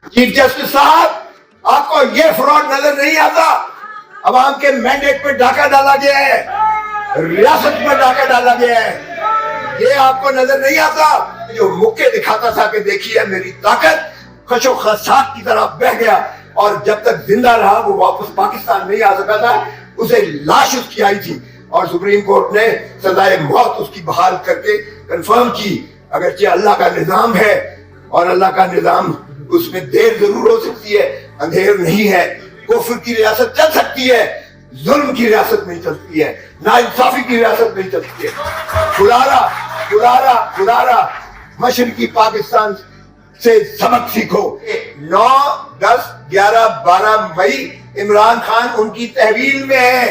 Chief justice साहब, आपको ये फ्रॉड नजर नहीं आता? अवाम के मैंडेट पे डाका डाला गया है, रियासत पर डाका डाला गया है, ये आपको नजर नहीं आता? जो मुक्के दिखाता था कि देखिए मेरी ताकत, खशो खसाक की तरह बह गया, और जब तक जिंदा रहा वो वापस पाकिस्तान नहीं आ सका था, उसे लाश उसकी आई थी और सुप्रीम कोर्ट ने सजाए मौत उसकी बहाल करके कंफर्म की। अगरचे अल्लाह का निजाम है और अल्लाह का निजाम, उसमें देर जरूर हो सकती है, अंधेर नहीं है। कुफ्र की रियासत चल सकती है, जुल्म की रियासत नहीं चलती है, नाइंसाफी की रियासत नहीं चलती है। खुदारा खुदारा खुदारा मशरकी पाकिस्तान से सबक सीखो। 9, 10, 11, 12 मई इमरान खान उनकी तहवील में है,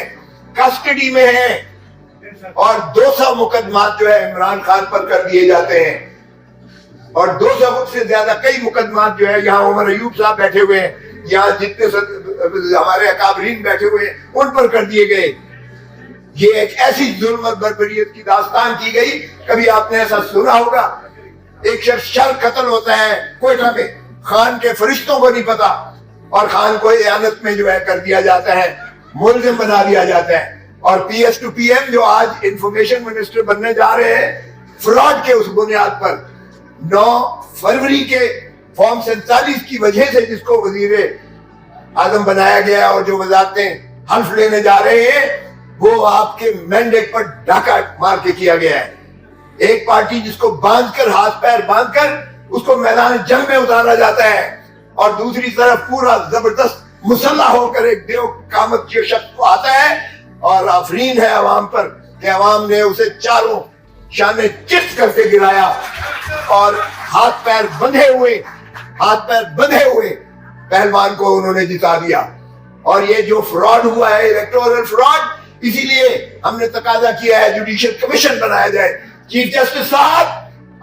कस्टडी में है, और 200 मुकदमात जो है इमरान खान पर कर दिए जाते हैं, और 200 से ज्यादा कई मुकदमात जो है यहाँ उमर अयूब साहब बैठे हुए हैं, यहाँ जितने हमारे अकाबरीन बैठे हुए हैं उन पर कर दिए गए। ये एक ऐसी जुल्म और बर्बरियत की दास्तान की गई, कभी आपने ऐसा सुना होगा? एक शख्स शर कत्ल होता है कोयटा में, खान के फरिश्तों को नहीं पता, और खान को इयानत में जो है कर दिया जाता है, मुल्जिम बना दिया जाता है। और PS to PM जो आज इंफॉर्मेशन मिनिस्टर बनने जा रहे हैं, फ्रॉड के उस बुनियाद पर 9 फरवरी के फॉर्म 47 की वजह से जिसको वजीर आजम बनाया गया और जो वजारतें हल्फ लेने जा रहे हैं, वो आपके मैंडेट पर डाका मार के किया गया है। एक पार्टी जिसको बांधकर, हाथ पैर बांधकर उसको मैदान जंग में उतारा जाता है, और दूसरी तरफ पूरा जबरदस्त मुसल्ला होकर एक देव कामत के शख्स को आता है और आफरीन है अवाम पर कि अवाम ने उसे चारों शाने चित करके गिराया, और हाथ पैर बंधे हुए पहलवान को उन्होंने जिता दिया। और ये जो फ्रॉड हुआ है, इलेक्टोरल फ्रॉड, इसीलिए हमने तकाजा किया है जुडिशियल कमीशन बनाया जाए। चीफ जस्टिस साहब,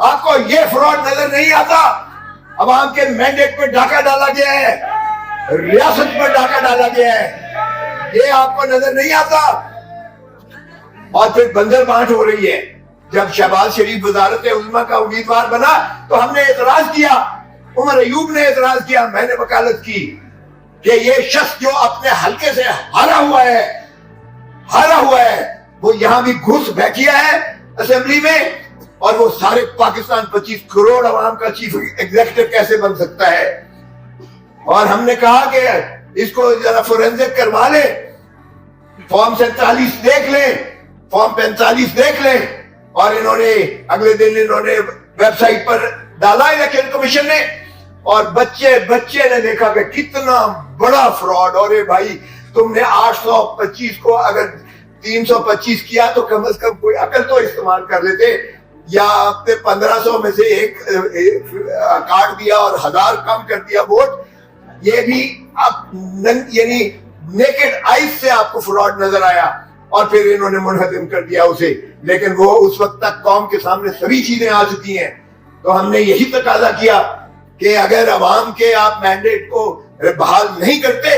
आपको ये फ्रॉड नजर नहीं आता? अवाम के मैंडेट पर डाका डाला गया है, रियासत पर डाका डाला गया है, ये आपको नजर नहीं आता? और फिर बंदर बांट हो रही है। जब शहबाज शरीफ वजारत उज़्मा का उम्मीदवार बना तो हमने एतराज किया, उमर अयूब ने एतराज किया, मैंने वकालत की कि ये शख्स जो अपने हल्के से हारा हुआ है, वो यहां भी घुस बैठिया है असेंबली में, और वो सारे पाकिस्तान 25 करोड़ अवाम का चीफ एग्जीक्यूटिव कैसे बन सकता है? और हमने कहा कि इसको जरा फोरेंसिक करवा ले, फॉर्म 47 देख ले, फॉर्म 45 देख ले, और इन्होंने अगले दिन वेबसाइट पर डाला इलेक्शन कमीशन ने, और बच्चे ने देखा कि कितना बड़ा फ्रॉड। और भाई, तुमने 825 को अगर 325 किया तो कम से कम कोई अकल तो इस्तेमाल कर लेते, या आपने 1500 में से एक काट दिया और 1000 कम कर दिया वोट। ये भी आप यानी नेकेड आइज से आपको फ्रॉड नजर आया, और फिर इन्होंने मुनहदम कर दिया उसे। लेकिन वो उस वक्त तक कौम के सामने सभी चीजें आ चुकी हैं। तो हमने यही तकाजा किया कि अगर अवाम के आप मैंडेट को बहाल नहीं करते,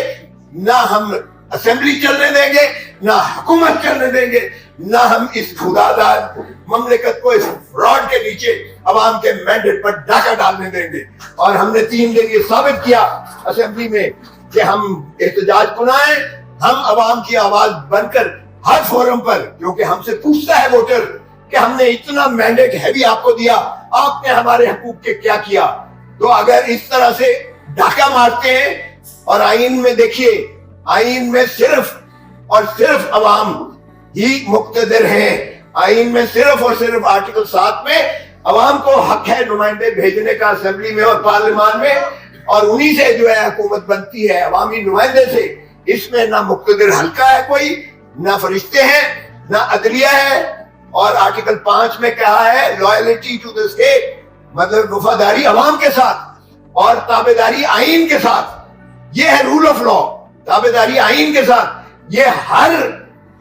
ना हम असेंबली चलने देंगे, ना हुकूमत चलने देंगे, ना हम इस खुदादार ममलिकत को इस फ्रॉड के नीचे अवाम के मैंडेट पर डाका डालने देंगे। और हमने 3 दिन ये साबित किया असेंबली में कि हम एहतजाज कुनाए, हम अवाम की आवाज बनकर हर फोरम पर, क्योंकि हमसे पूछता है वोटर कि हमने इतना मैंडेट हैवी आपको दिया, आपने हमारे हकूक के क्या किया? तो अगर इस तरह से डाका मारते हैं, और आईन में देखिए, आईन में सिर्फ और सिर्फ अवाम ही मुक्तदर हैं। आईन में सिर्फ और सिर्फ आर्टिकल 7 में अवाम को हक है नुमाइंदे भेजने का असेंबली में और पार्लियामान में, और उन्हीं से जो है हुकूमत बनती है, अवामी नुमाइंदे से। इसमें ना मुक्तदर हल्का है कोई, ना फरिश्ते हैं, ना अदलिया है। और आर्टिकल 5 में कहा है लॉयल्टी टू द स्टेट, मतलब वफादारी अवाम के साथ और ताबेदारी आईन के साथ। ये है रूल ऑफ लॉ, ताबेदारी आईन के साथ। ये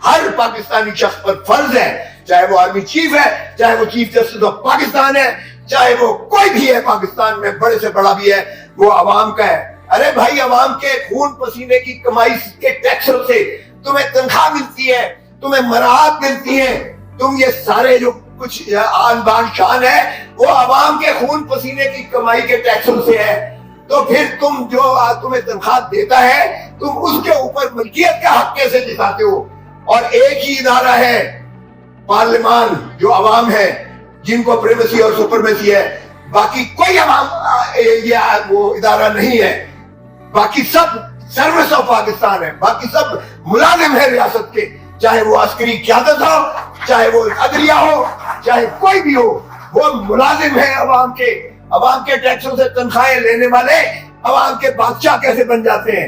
हर पाकिस्तानी शख्स पर फर्ज है, चाहे वो आर्मी चीफ है, चाहे वो चीफ जस्टिस ऑफ पाकिस्तान है, चाहे वो कोई भी है पाकिस्तान में, बड़े से बड़ा भी है, वो अवाम का है। अरे भाई, अवाम के खून पसीने की कमाई के टैक्सों से तुम्हें तनख्वाह मिलती है, तुम्हें मराहत मिलती है, तुम ये सारे जो कुछ आन बान शान है वो अवाम के खून पसीने की कमाई के टैक्सों से है। تو پھر تم جو تمہیں تنخواہ دیتا ہے تم اس کے اوپر ملکیت کا حق کیسے جتاتے ہو؟ اور ایک ہی ادارہ ہے پارلیمان جو عوام ہے جن کو پریمیسی اور سپرمیسی ہے، باقی کوئی عوام یہ وہ ادارہ نہیں ہے، باقی سب سروس آف پاکستان ہے، باقی سب ملازم ہے ریاست کے، چاہے وہ عسکری قیادت ہو، چاہے وہ عدلیہ ہو، چاہے کوئی بھی ہو، وہ ملازم ہے عوام کے ٹیکسوں سے تنخواہیں لینے والے عوام کے بادشاہ کیسے بن جاتے ہیں؟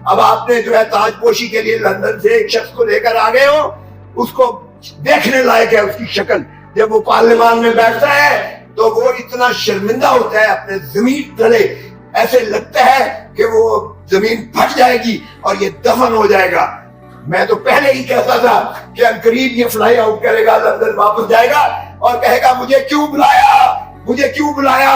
اب آپ نے جو ہے تاج پوشی کے لیے لندن سے ایک شخص کو لے کر آ گئے ہو، اس کو دیکھنے لائق ہے اس کی شکل، جب وہ پارلیمان میں بیٹھتا ہے تو وہ اتنا شرمندہ ہوتا ہے اپنے زمین تلے، ایسے لگتا ہے کہ وہ زمین پھٹ جائے گی اور یہ دفن ہو جائے گا۔ میں تو پہلے ہی کہتا تھا کہ قریب یہ فلائی آؤٹ کرے گا، لندن واپس جائے گا اور کہے گا مجھے کیوں بلایا۔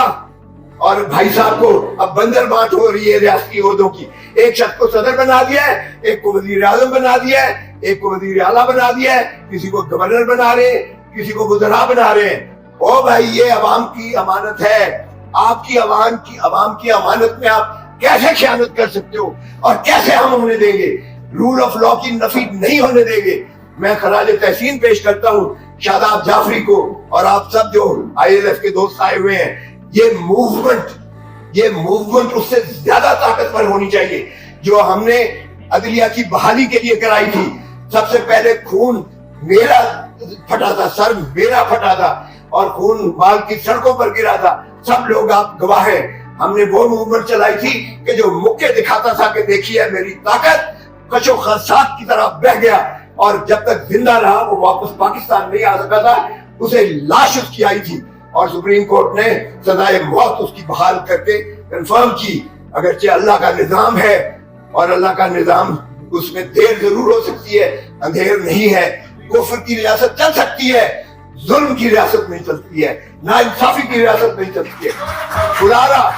اور بھائی صاحب کو اب بندر بانٹ ہو رہی ہے ریاستی عہدوں کی، ایک شخص کو صدر بنا دیا ہے، ایک کو وزیر اعظم بنا دیا ہے، ایک کو وزیر اعلیٰ بنا دیا ہے، کسی کو گورنر بنا رہے ہیں، کسی کو وزراء بنا رہے ہیں۔ او بھائی یہ عوام کی امانت ہے، آپ کی عوام کی امانت میں آپ کیسے خیانت کر سکتے ہو اور کیسے ہم ہونے دیں گے؟ رول آف لا کی نفی نہیں ہونے دیں گے۔ میں خراج تحسین پیش کرتا ہوں شاداب جعفری کو اور آپ سب جو آئی ایل ایف کے دوست آئے ہوئے ہیں، یہ موومنٹ اس سے زیادہ طاقتور ہونی چاہیے جو ہم نے عدلیہ کی بحالی کے لیے کرائی تھی۔ سب سے پہلے خون میرا پھٹا تھا، سر میرا پھٹا تھا اور خون مال کی سڑکوں پر گرا تھا، سب لوگ آپ گواہ ہیں۔ ہم نے وہ موومنٹ چلائی تھی کہ جو مکے دکھاتا تھا کہ دیکھیے میری طاقت، کچو خاصات کی طرح بہ گیا، اور جب تک زندہ رہا وہ واپس پاکستان نہیں آ سکا تھا، اسے لاش اس کی آئی تھی اور سپریم کورٹ نے سزائے موت اس کی بحال کر کے کنفرم کی۔ اگرچہ اللہ کا نظام ہے اور اللہ کا نظام اس میں دیر ضرور ہو سکتی ہے، اندھیر نہیں ہے۔ کفر کی ریاست چل سکتی ہے، ظلم کی ریاست نہیں چلتی ہے، ناانصافی کی ریاست نہیں چلتی ہے۔ خدا را